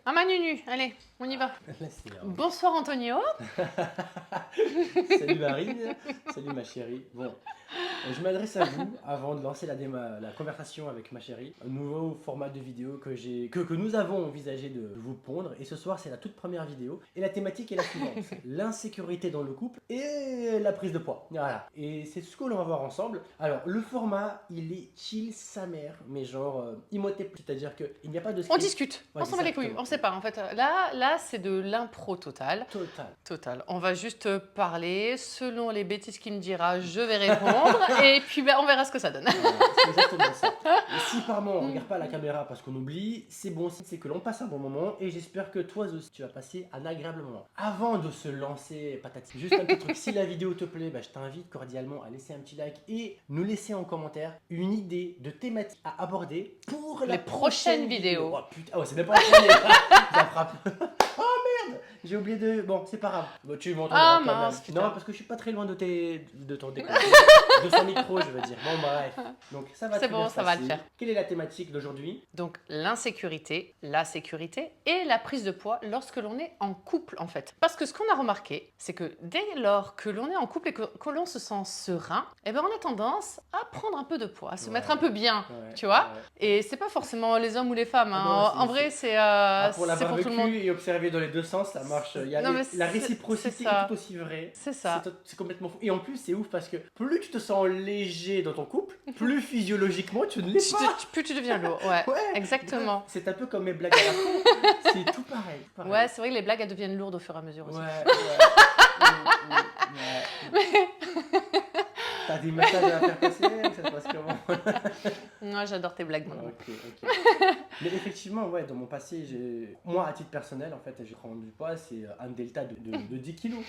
Un Manunu, allez, on y va. Bonsoir Antonio. Salut Marine, salut ma chérie. Bon, je m'adresse à vous avant de lancer la conversation avec ma chérie. Un nouveau format de vidéo que nous avons envisagé de vous pondre. Et ce soir, c'est la toute première vidéo. Et la thématique est la suivante. L'insécurité dans le couple et la prise de poids. Voilà. Et c'est ce que l'on va voir ensemble. Alors, le format, il est chill sa mère. Mais genre, Imhotep. C'est-à-dire qu'il n'y a pas de... On discute, Ouais, on s'en bat les couilles, on sait pas en fait. Là c'est de l'impro total. Total. On va juste parler, selon les bêtises qu'il me dira, je vais répondre et puis on verra ce que ça donne. Voilà, c'est exactement ça. Et si par moment on regarde pas la caméra parce qu'on oublie, c'est bon, c'est que l'on passe un bon moment et j'espère que toi aussi tu vas passer un agréable moment. Avant de se lancer, patati, juste un petit truc, si la vidéo te plaît, je t'invite cordialement à laisser un petit like et nous laisser en commentaire une idée de thématique à aborder pour les prochaines vidéos. Oh putain, c'est même pas la première, ça frappe. Oh merde, j'ai oublié de... Bon, c'est pas grave. Bon, tu m'entendras quand mince, même. putain. Non, parce que je suis pas très loin de ton décor. De son micro, je veux dire. Bon, bref. Donc, ça va C'est bon, ça va le faire. Quelle est la thématique d'aujourd'hui? Donc l'insécurité, la sécurité et la prise de poids lorsque l'on est en couple en fait. Parce que ce qu'on a remarqué, c'est que dès lors que l'on est en couple et que l'on se sent serein, eh ben on a tendance à prendre un peu de poids, à se mettre un peu bien, tu vois. Et c'est pas forcément les hommes ou les femmes. Hein. Non, en vrai, c'est pour l'avoir pour tout le monde. vécu et observé dans les deux sens, ça marche. Il y a la réciprocité est tout aussi vraie. C'est ça. C'est complètement fou. Et en plus, c'est ouf parce que plus tu te sens léger dans ton couple, plus physiologiquement tu ne l'es pas. Plus tu deviens lourd. Ouais. Exactement. C'est un peu comme mes blagues à la con. C'est tout pareil. Ouais, c'est vrai que les blagues elles deviennent lourdes au fur et à mesure aussi. T'as des messages à faire passer, ça se passe comment? Moi, j'adore tes blagues maintenant. Ok. Mais effectivement, ouais, dans mon passé, moi, à titre personnel, en fait, j'ai pris du poids, c'est un delta de 10 kilos.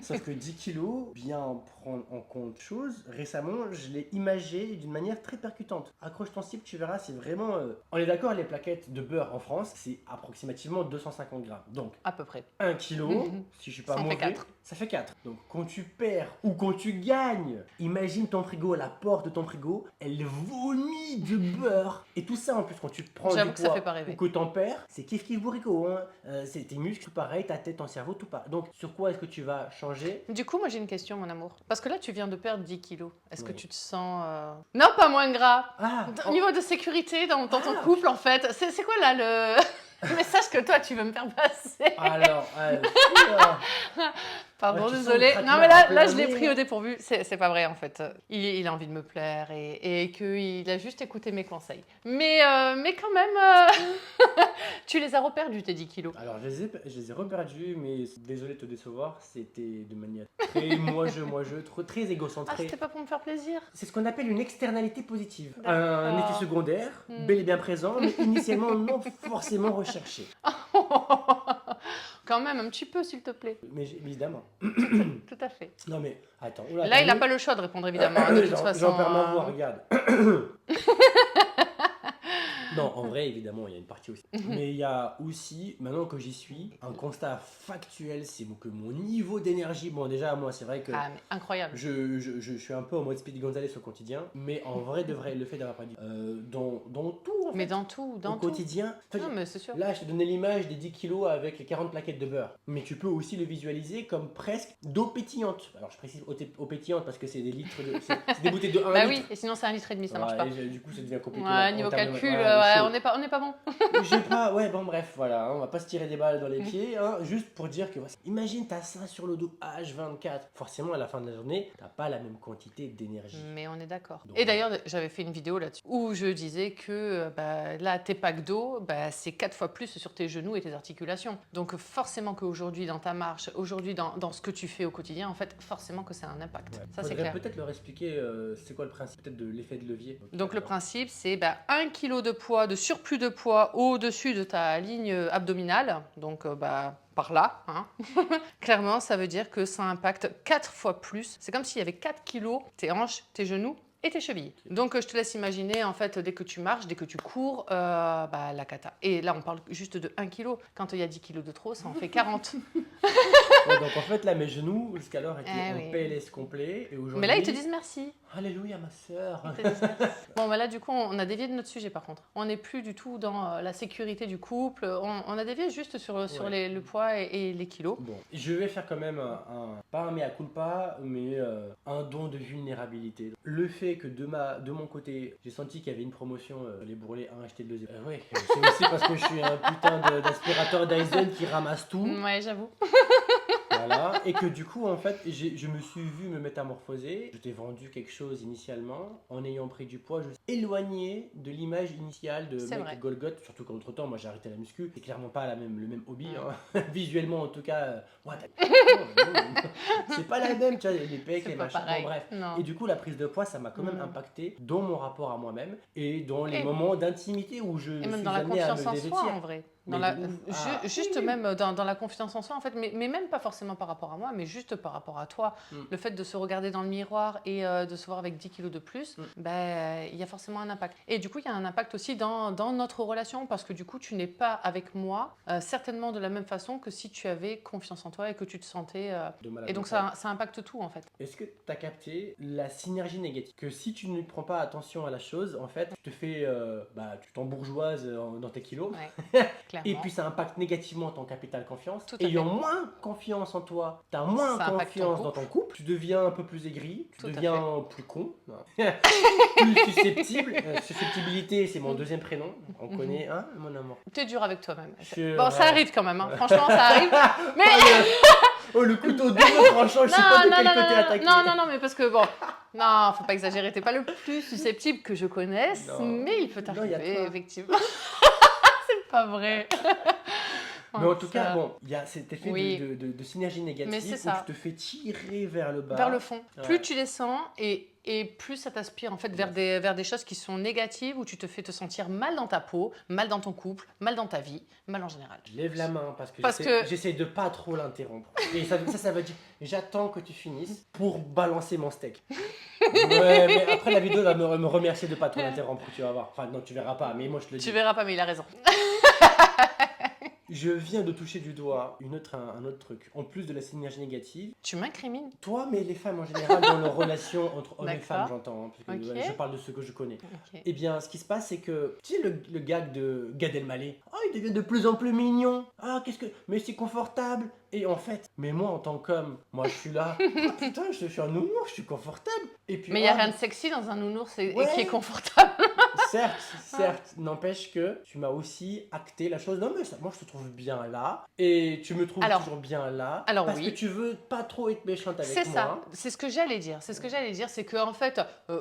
Sauf que 10 kilos, bien prendre en compte chose, récemment, je l'ai imagé d'une manière très percutante. Accroche ton cible, tu verras, c'est vraiment... On est d'accord, les plaquettes de beurre en France, c'est approximativement 250 grammes. Donc, à peu près. 1 kilo, si je suis pas mauvais, ça fait 4. Donc, quand tu perds ou quand tu gagnes, imagine ton frigo, la porte de ton frigo, elle vomit de beurre. Et tout ça, en plus, quand tu prends du poids ou que t'en perds, c'est kiff bourrico. Hein. C'est tes muscles, tout pareil, ta tête, ton cerveau, tout pareil. Donc, sur quoi est-ce que tu vas changer? Du coup, moi, j'ai une question, mon amour. Parce que là, tu viens de perdre 10 kilos. Est-ce que tu te sens... Non, pas moins gras. Au niveau de sécurité dans ton couple, en fait. C'est quoi, là, le message que toi, tu veux me faire passer? Alors, pardon, désolé. Non, mais là je l'ai pris au dépourvu. C'est pas vrai, en fait. Il a envie de me plaire et qu'il a juste écouté mes conseils. Mais quand même, tu les as reperdus, tes 10 kilos. Alors, je les ai reperdus, mais désolé de te décevoir, c'était de manière très moi-je, très égocentrée. Ah, c'était pas pour me faire plaisir? C'est ce qu'on appelle une externalité positive. Un effet secondaire, bel et bien présent, mais initialement non forcément recherché. Quand même, un petit peu, s'il te plaît. Mais évidemment. Tout à fait. Non mais, attends. Là, il n'a pas le choix de répondre, évidemment. De toute façon. J'en perds ma voix, regarde. Non, en vrai, évidemment, il y a une partie aussi. Mais il y a aussi, maintenant que j'y suis, un constat factuel, c'est que mon niveau d'énergie, bon déjà, moi, c'est vrai que... Ah, mais incroyable. Je suis un peu en mode Speedy Gonzalez au quotidien, mais en vrai, de vrai, le fait d'avoir pas dit... dans tout, en fait. Mais dans tout. Au quotidien. Non, mais c'est sûr. Là, je te donnais l'image des 10 kilos avec les 40 plaquettes de beurre. Mais tu peux aussi le visualiser comme presque d'eau pétillante. Alors, je précise eau pétillante parce que c'est des litres de... C'est des bouteilles de 1 litre. Oui, et sinon c'est 1,5 litre, ça marche pas. Du coup, ça devient compliqué. Ouais, niveau calcul, on n'est pas bon. Bon bref, voilà, hein, on va pas se tirer des balles dans les pieds, hein, juste pour dire que, imagine t'as ça sur le dos H24, forcément à la fin de la journée, t'as pas la même quantité d'énergie. Mais on est d'accord. Et d'ailleurs, j'avais fait une vidéo là-dessus, où je disais que là, tes packs d'eau, c'est 4 fois plus sur tes genoux et tes articulations. Donc forcément qu'aujourd'hui, dans ta marche, aujourd'hui, dans ce que tu fais au quotidien, en fait, forcément que ça a un impact. Ouais. Ça, c'est clair. Peut-être leur expliquer c'est quoi le principe peut-être de l'effet de levier. Donc le principe, c'est 1 kg de poids, de surplus de poids au-dessus de ta ligne abdominale, donc par là, hein. Clairement, ça veut dire que ça impacte 4 fois plus. C'est comme s'il y avait 4 kilos, tes hanches, tes genoux, et tes chevilles. Donc je te laisse imaginer en fait dès que tu marches, dès que tu cours, la cata. Et là on parle juste de 1 kg. Quand il y a 10 kg de trop, ça en fait 40. Ouais, donc en fait là mes genoux jusqu'alors étaient en oui. PLS complet et aujourd'hui... Mais là ils te disent merci. Alléluia ma sœur. Ils te disent merci. Bon bah là du coup on a dévié de notre sujet par contre. On n'est plus du tout dans la sécurité du couple. On a dévié juste sur Ouais. le poids et les kilos. Bon, je vais faire quand même pas un mea culpa, mais un don de vulnérabilité. Le fait que de mon côté, j'ai senti qu'il y avait une promotion, les bourrelets 1 acheter le deuxième. Ouais, c'est aussi parce que je suis un putain d'aspirateur Dyson qui ramasse tout. Ouais j'avoue. Voilà, et que du coup, en fait, je me suis vu me métamorphoser. Je t'ai vendu quelque chose initialement. En ayant pris du poids, je suis éloigné de l'image initiale de C'est mec vrai. Golgoth. Surtout qu'entre temps, moi j'ai arrêté la muscu. C'est clairement pas le même hobby. Hein. Visuellement, en tout cas, c'est pas la même, tu vois, les pecs, C'est les pas machins. pareil. Bon, bref. Non. Et du coup, la prise de poids, ça m'a quand même impacté dans mon rapport à moi-même et dans les Et- moments d'intimité où je Et même suis dans la amené à me confiance en soi, dévêtir. en vrai. Mais de ouf. Ah, Juste oui, oui. même dans la confiance en soi, en fait, mais même pas forcément par rapport à moi, mais juste par rapport à toi. Le fait de se regarder dans le miroir et de se voir avec 10 kilos de plus, il y a forcément un impact. Et du coup, il y a un impact aussi dans notre relation, parce que du coup, tu n'es pas avec moi certainement de la même façon que si tu avais confiance en toi et que tu te sentais... De malade Et donc, mental. ça impacte tout, en fait. Est-ce que tu as capté la synergie négative? Que si tu ne prends pas attention à la chose, en fait, tu te fais, tu t'embourgeoises dans tes kilos. Ouais, Et clairement. puis ça impacte négativement ton capital confiance. Tout à Ayant fait. moins confiance en toi, tu as moins Ça impacte ton confiance dans ton couple, tu deviens un peu plus aigri, tu Tout à deviens plus con, plus susceptible. Susceptibilité, c'est mon deuxième prénom. On connaît, hein, mon amour. Tu es dur avec toi-même. Je- Bon, ça ouais. arrive quand même, hein. Franchement, ça arrive. Mais... Oh, le couteau double tranchant, je sais pas de quel côté attaquer. non, mais parce que bon, non, faut pas exagérer, t'es pas le plus susceptible que je connaisse, Non. mais il peut Non, il y a t'arriver, toi. effectivement. C'est pas vrai. Mais en tout cas, bon, il y a cet effet Oui. de synergie négative Mais c'est où ça. tu te fais tirer vers le bas. Vers le fond. Ouais. Plus tu descends et plus ça t'aspire en fait vers des choses qui sont négatives, où tu te fais te sentir mal dans ta peau, mal dans ton couple, mal dans ta vie, mal en général. Je lève la main parce Parce que que- j'essaie de pas trop l'interrompre. Et ça veut dire j'attends que tu finisses pour balancer mon steak. Ouais, mais après la vidéo va me remercier de pas trop l'interrompre, tu vas voir. Enfin non, tu verras pas, mais moi je te le dis. Tu verras pas, mais il a raison. Je viens de toucher du doigt un autre truc. En plus de la synergie négative, Tu m'incrimines. toi, mais les femmes en général, dans leurs relations entre hommes et D'accord. femmes, j'entends, hein, parce que Ok. je parle de ce que je connais. Ok. Eh bien, ce qui se passe, c'est que, tu sais, le gag de Gad Elmaleh, oh, il devient de plus en plus mignon. Ah, mais c'est confortable. Et en fait, mais moi, en tant qu'homme, moi, je suis là, oh, putain, je suis un nounours, je suis confortable. Et puis, Mais il n'y a ah, rien de sexy dans un nounours et Ouais. qui est confortable. certes, n'empêche que tu m'as aussi acté la chose. Non, mais moi, je te trouve bien là. Et tu me trouves Alors- toujours bien là. alors parce oui. que tu veux pas trop être méchante avec C'est moi. ça, c'est ce que j'allais dire. C'est ce que j'allais dire, c'est que en fait,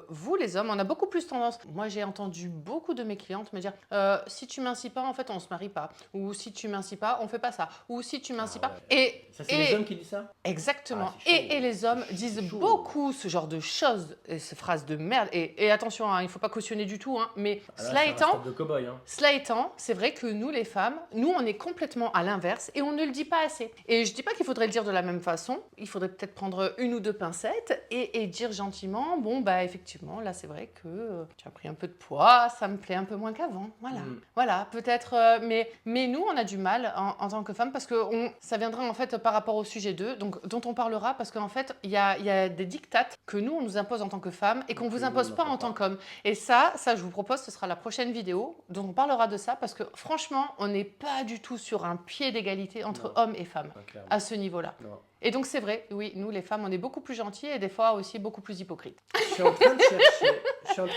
vous les hommes, on a beaucoup plus tendance. Moi, j'ai entendu beaucoup de mes clientes me dire si tu m'incites pas, en fait, on se marie pas. Ou si tu m'incites pas, on fait pas ça. Ou si tu m'incites Ah pas. ouais. Et Ça, c'est les hommes qui disent ça? exactement. Ah, c'est chaud. Et les hommes disent chaud. beaucoup ce genre de choses, et ces phrases de merde. Et attention, hein, il ne faut pas cautionner du tout, hein, mais Ah là, cela c'est un étant, stop de cow-boy, hein. cela étant, c'est vrai que nous, les femmes, nous, on est complètement à l'inverse et on ne le dit pas assez. Et je dis pas qu'il faudrait le dire de la même façon. Il faudrait peut-être prendre une ou deux pincettes et dire gentiment, bon, bah effectivement, là, c'est vrai que tu as pris un peu de poids, ça me plaît un peu moins qu'avant. Voilà. Voilà, peut-être. Mais nous, on a du mal en tant que femmes parce que ça viendra en fait par rapport au sujet 2, donc, dont on parlera parce qu'en fait, il y a des dictates que nous, on nous impose en tant que femmes et qu'on Que vous nous, impose on pas n'en en fait tant pas. qu'homme. Et ça, je vous propose, ce sera la prochaine vidéo dont on parlera de ça parce que franchement, on n'est pas du tout sur un pied d'égalité entre Non. hommes et femmes Ah, clairement. à ce niveau-là. Non. Et donc c'est vrai, oui, nous les femmes, on est beaucoup plus gentils et des fois aussi beaucoup plus hypocrites. Je suis en train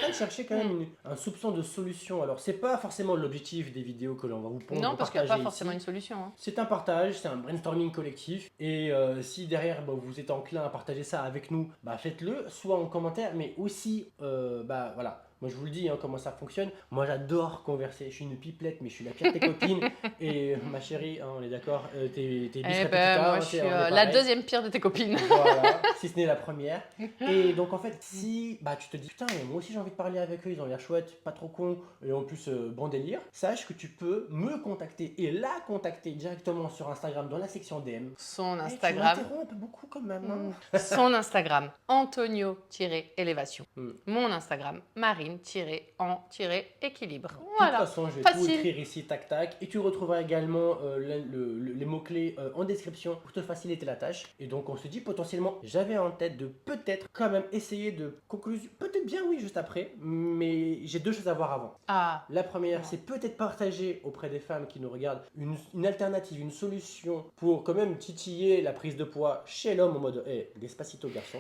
de chercher quand même un soupçon de solution. Alors, c'est pas forcément l'objectif des vidéos que l'on va vous pondre. Non, vous parce qu'il n'y a pas partager forcément ici. une solution. Hein. C'est un partage, c'est un brainstorming collectif. Et si derrière vous êtes enclin à partager ça avec nous, bah faites-le, soit en commentaire, mais aussi voilà, Moi, je vous le dis, hein, comment ça fonctionne. Moi, j'adore converser. Je suis une pipelette, mais je suis la pire de tes copines. Et ma chérie, hein, on est d'accord, t'es bis Eh repetita, moi, hein, je suis on est la pareil. deuxième pire de tes copines. Voilà, si ce n'est la première. Et donc en fait, si bah, tu te dis putain, mais moi aussi j'ai envie de parler avec eux, ils ont l'air chouettes, pas trop cons, et en plus bon délire, sache que tu peux me contacter et la contacter directement sur Instagram dans la section DM. Son Et tu Instagram. m'interromps un peu beaucoup quand même. Hein. Son Instagram, Antonio-élévation. Hmm. Mon Instagram, Marine-en-équilibre. De toute Voilà, façon, je vais tout facile. écrire ici, tac tac. Et tu retrouveras également les mots-clés en description pour te faciliter la tâche. Et donc, on se dit potentiellement, j'avais en tête de peut-être quand même essayer de conclusion. Peut-être bien, oui, juste après. Mais j'ai deux choses à voir avant. Ah, La première, Ouais. c'est peut-être partager auprès des femmes qui nous regardent une alternative, une solution pour quand même titiller la prise de poids chez l'homme en mode despacito garçon.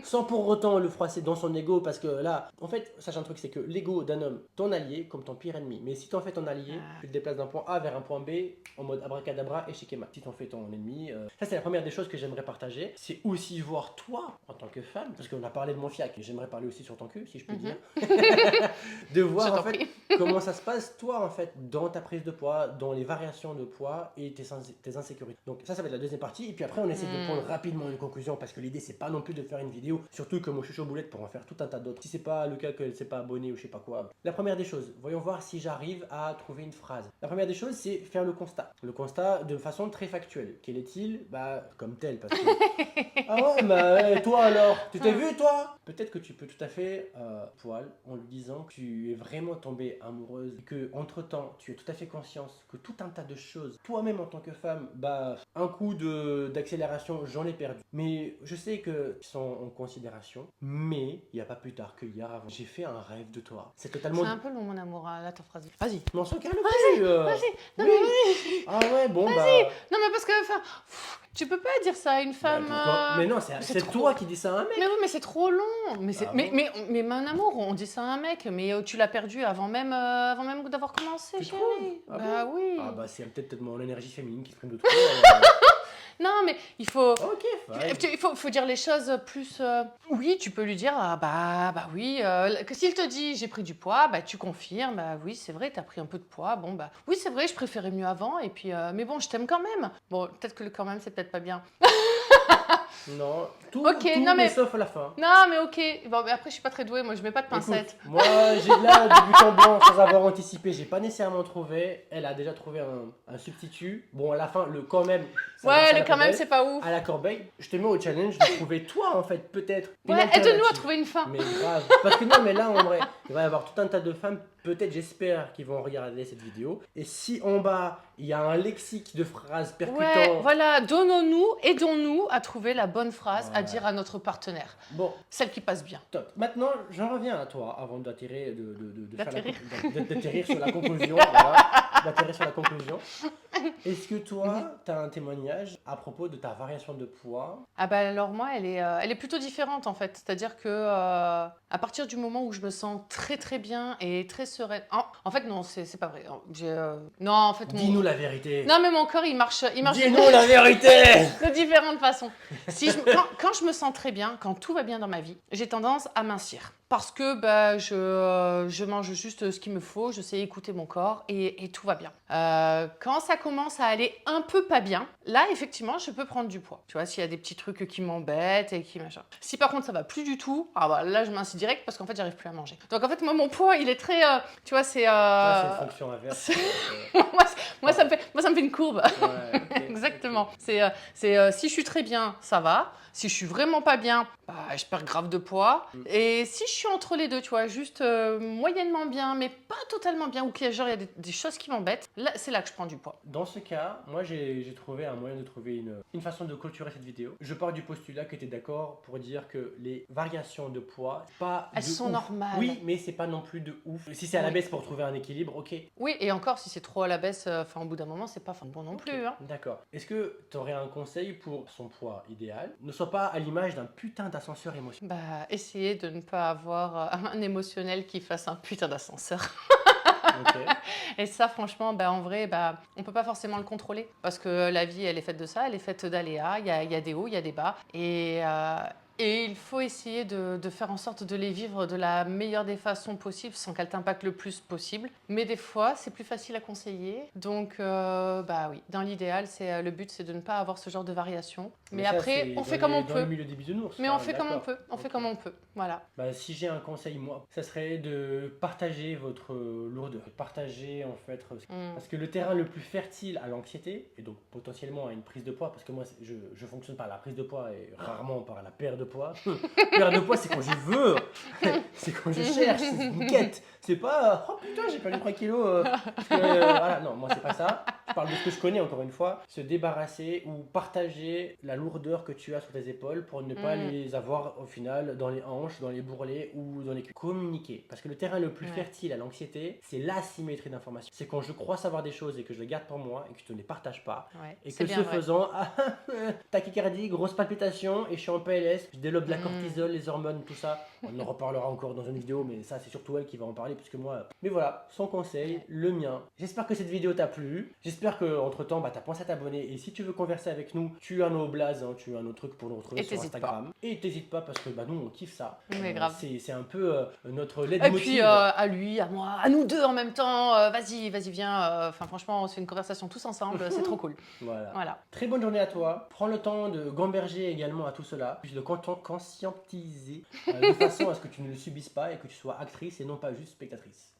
Sans pour autant le froisser dans son ego, parce que là, en fait, sache un truc, c'est que l'ego d'un homme, ton allié, comme ton pire ennemi. Mais si t'en fais ton allié, tu te déplaces d'un point A vers un point B en mode abracadabra et schéma. Si t'en fais ton ennemi, ça c'est la première des choses que j'aimerais partager. C'est aussi voir toi en tant que femme, parce qu'on a parlé de mon fiac, et j'aimerais parler aussi sur ton cul, si je peux dire, de je voir t'en en fait prie. comment ça se passe toi en fait dans ta prise de poids, dans les variations de poids et tes insécurités. Donc ça va être la deuxième partie, et puis après on essaie de prendre rapidement une conclusion, parce que l'idée c'est pas non plus de faire une vidéo, surtout que moi je suis chaud boulette pour en faire tout un tas d'autres. Si c'est pas le cas qu'elle ne s'est pas abonnée ou je sais pas quoi. La première des choses, voyons voir si j'arrive à trouver une phrase. La première des choses, c'est faire le constat. Le constat de façon très factuelle. Quel est-il? Bah comme tel, parce que ah ouais, bah toi alors, tu t'es vu toi? Peut-être que tu peux tout à fait poil en lui disant que tu es vraiment tombée amoureuse, et que entre temps tu as tout à fait conscience que tout un tas de choses, toi-même en tant que femme, bah un coup d'accélération, j'en ai perdu. Mais je sais que ils sont en considération, mais il n'y a pas plus tard que hier avant. J'ai fait un rêve de toi. C'est totalement. C'est un peu long, mon amour, là, ta phrase. Vas-y. Non, sans calme plus. Vas-y. Non, Oui. mais... Ah ouais, bon bah. non, mais parce que, enfin, tu peux pas dire ça à une Bah, femme. pourquoi Mais non, c'est trop- toi qui dis ça à un mec. Mais oui, mais c'est trop long. Mais, Ah bon mais mon amour, on dit ça à un mec, mais tu l'as perdu avant même d'avoir commencé, Tu chérie. trouves Ah Bah oui. Ah bah c'est peut-être mon énergie féminine qui se prime de trop. Non, mais il faut. Ok, fine. Faut dire les choses plus. Oui, tu peux lui dire, ah, bah oui, que s'il te dit j'ai pris du poids, bah tu confirmes, bah oui, c'est vrai, t'as pris un peu de poids, bon, bah oui, c'est vrai, je préférais mieux avant, et puis, mais bon, je t'aime quand même. Bon, peut-être que le quand même, c'est peut-être pas bien. Non, tout, Ok, tout non, mais- sauf à la fin. Non, mais ok, bon, mais après, je suis pas très douée, moi, je mets pas de pincettes. Écoute, moi, j'ai là, de but en blanc, sans avoir anticipé, j'ai pas nécessairement trouvé. Elle a déjà trouvé un substitut. Bon, à la fin, le quand même. ça va, Ouais, ça le la quand même, poubelle. c'est pas ouf. À la corbeille, je te mets au challenge de trouver toi, en fait, peut-être. une Ouais, aide-nous à alternative. trouver une fin. Mais grave. Parce que non, mais là, en vrai, il va y avoir tout un tas de femmes, peut-être, j'espère, qui vont regarder cette vidéo. Et si en bas, il y a un lexique de phrases percutant. Ouais, voilà, aidons-nous à trouver la bonne phrase à Ouais. dire à notre partenaire. Bon, Celle qui passe bien. top. Maintenant, j'en reviens à toi avant d'atterrir, faire la D'atterrir. d'atterrir sur la conclusion. Voilà, d'atterrir sur la conclusion. Est-ce que toi, tu as un témoignage à propos de ta variation de poids? Ah bah alors moi, elle est plutôt différente en fait. C'est-à-dire que à partir du moment où je me sens très très bien et très sereine... En fait non, c'est pas vrai. Non, en fait... Dis-nous la vérité. Non mais mon corps, il marche Dis-nous la vérité. de différentes façons. Quand je me sens très bien, quand tout va bien dans ma vie, j'ai tendance à mincir. Parce que bah, je mange juste ce qu'il me faut, je sais écouter mon corps et tout va bien. Quand ça commence à aller un peu pas bien, là effectivement je peux prendre du poids. Tu vois, s'il y a des petits trucs qui m'embêtent et qui machin. Si par contre ça va plus du tout, ah bah, là je mince direct parce qu'en fait j'arrive plus à manger. Donc en fait moi mon poids il est très, tu vois c'est... Ça, c'est une fonction inverse. moi ça me fait une courbe. Ouais, ok, Exactement. ok. Si je suis très bien, ça va. Si je suis vraiment pas bien, bah, je perds grave de poids. Et si je suis entre les deux, tu vois, juste moyennement bien, mais pas totalement bien, ou qu'il y a genre il y a des choses qui m'embêtent, là, c'est là que je prends du poids. Dans ce cas, moi j'ai trouvé un moyen de trouver une façon de clôturer cette vidéo. Je pars du postulat que tu es d'accord pour dire que les variations de poids, pas Elles de sont ouf. normales. Oui, mais c'est pas non plus de ouf. Si c'est à la Oui. baisse pour trouver un équilibre, ok. Oui, et encore, si c'est trop à la baisse, enfin au bout d'un moment, c'est pas bon non Ok, plus. Hein. D'accord. Est-ce que tu aurais un conseil pour son poids idéal? Ne sois pas à l'image d'un putain d'ascenseur émotionnel. Bah, essayez de ne pas avoir un émotionnel qui fasse un putain d'ascenseur. Ok. Et ça, franchement, bah, en vrai, bah, on peut pas forcément le contrôler. Parce que la vie, elle est faite de ça, elle est faite d'aléas. Il y a des hauts, il y a des bas. Et il faut essayer de faire en sorte de les vivre de la meilleure des façons possibles sans qu'elles t'impactent le plus possible. Mais des fois, c'est plus facile à conseiller. Donc, bah oui, dans l'idéal, le but, c'est de ne pas avoir ce genre de variation. Mais ça, après, c'est on fait comme on dans le peut. milieu des bisounours. Mais on fait comme on D'accord. peut. On fait Ok. comme on peut. Voilà. Bah, si j'ai un conseil, moi, ça serait de partager votre lourdeur. Partager, en fait, Mm. parce que le terrain le plus fertile à l'anxiété, et donc potentiellement à une prise de poids, parce que moi, je fonctionne par la prise de poids et rarement par la perte de poids. Perte de poids, c'est quand je veux, c'est quand je cherche, c'est une quête. C'est pas, oh putain, j'ai perdu 3 kilos. Voilà, non, moi, c'est pas ça. Je parle de ce que je connais, encore une fois. Se débarrasser ou partager la lourdeur que tu as sur tes épaules pour ne pas Mm. les avoir au final dans les hanches, dans les bourrelets ou dans les cuisses. Communiquer. Parce que le terrain le plus Ouais. fertile à l'anxiété, c'est l'asymétrie d'information. C'est quand je crois savoir des choses et que je les garde pour moi et que je ne les partage pas. Ouais. Et C'est que bien ce vrai. faisant, tachycardie, grosse palpitation et je suis en PLS, je développe de la Mm. cortisol, les hormones, tout ça. On en reparlera encore dans une vidéo, mais ça c'est surtout elle qui va en parler puisque moi. Mais voilà, son conseil, Ouais. le mien. J'espère que cette vidéo t'a plu. J'espère que entre temps, t'as pensé à t'abonner. Et si tu veux converser avec nous, tu as nos blazes, hein, tu as nos trucs pour nous retrouver Et sur t'hésites pas. Instagram. Et t'hésites pas parce que bah, nous on kiffe ça. Mais grave. C'est un peu notre Et puis leitmotiv. à lui, à moi, à nous deux en même temps. Vas-y, vas-y, viens. Enfin, franchement, on se fait une conversation tous ensemble. C'est trop cool. Voilà. Voilà. Très bonne journée à toi. Prends le temps de gamberger également à tout cela, puis de conscientiser de façon à ce que tu ne le subisses pas et que tu sois actrice et non pas juste spectatrice.